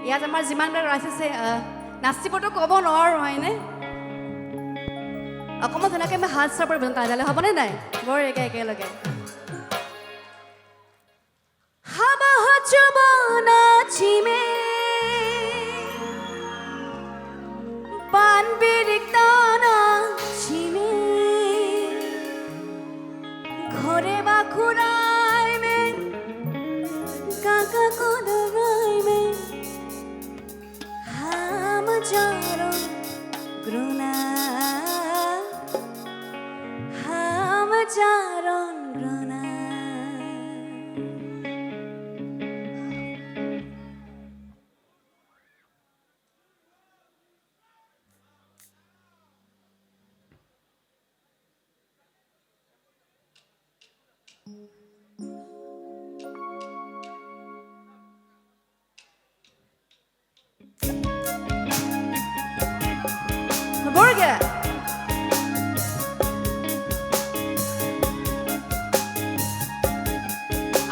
ইয়াত আমাৰ যিমানবিলাক ৰাইজ আছে নাচিবতো ক'ব নোৱাৰোঁ হয়নে অকণমান তেনেকৈ আমি হাত চাপৰ তালে হ'বনে নাই বৰ একেলগে হাবা হচব নাচিমে পান বিরিক টানা চিমে ঘরে বাখুরাই মে কাকা কোদরাই মে হাম জারো গ্রুনা হাম জারন গ্রুনা Borge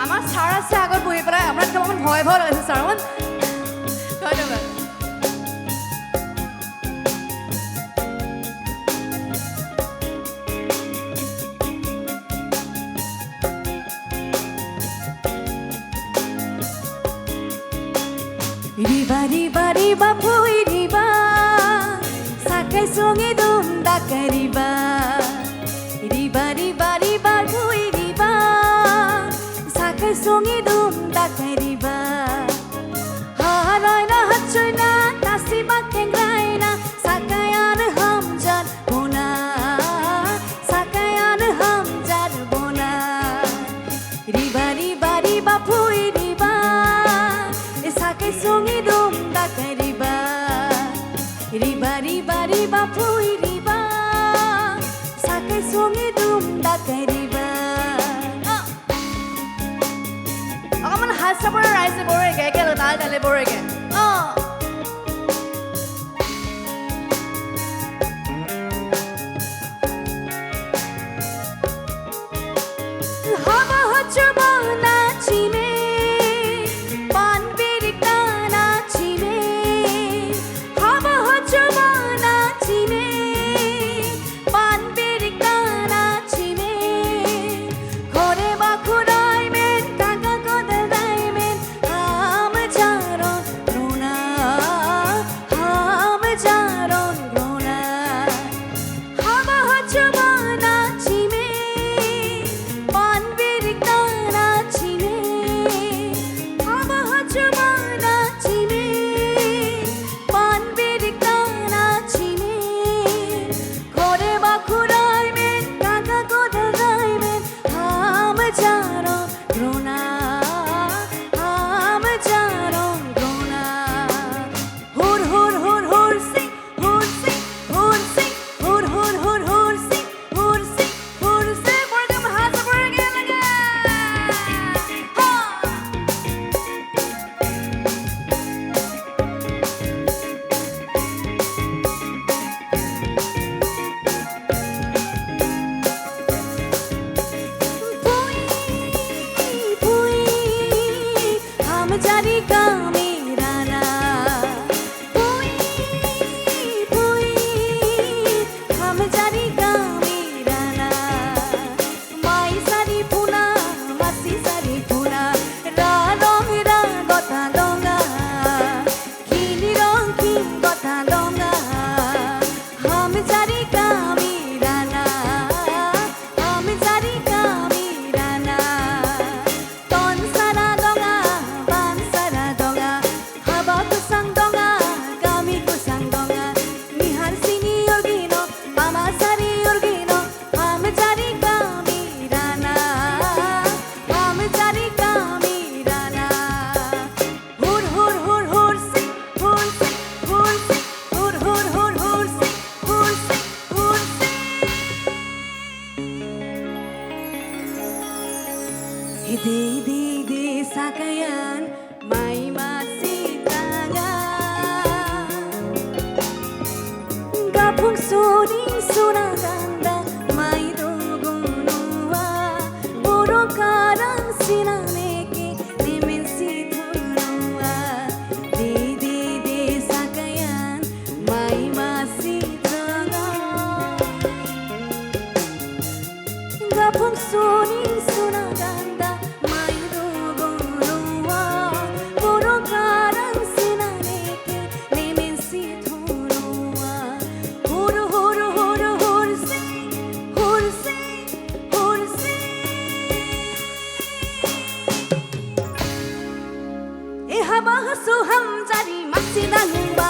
আমার স্যার আছে আগত বহি পেলাই আমরা কেমন ভয় ভয় লাগছে স্যার আমার ধন্যবাদ Riba riba riba pui riba sakai songi dum dakariba riba riba riba pui riba sakai songi dum dakariba harai na hachoi na nasiba kengrai na sakayan hamjar bona sakayan hamjar bona riba riba riba pui riba sakai songi dum dakariba riba riba riba pui riba sakai songi dum dakariba akaman hasapor rice borege ekelo dal dale borege haba hochba nachime Jari kami rana, pui pui, ham jari kami rana. Mai sari puna, masi sari puna, rong gota donga, kini rong gota donga. Ham jari kami rana, ham jari kami rana. Ton sara donga. De sakayan mai masitanga gapung suring suraganda mai dogunua burung karang sinameke dimensi thunua de hamzari maksida numba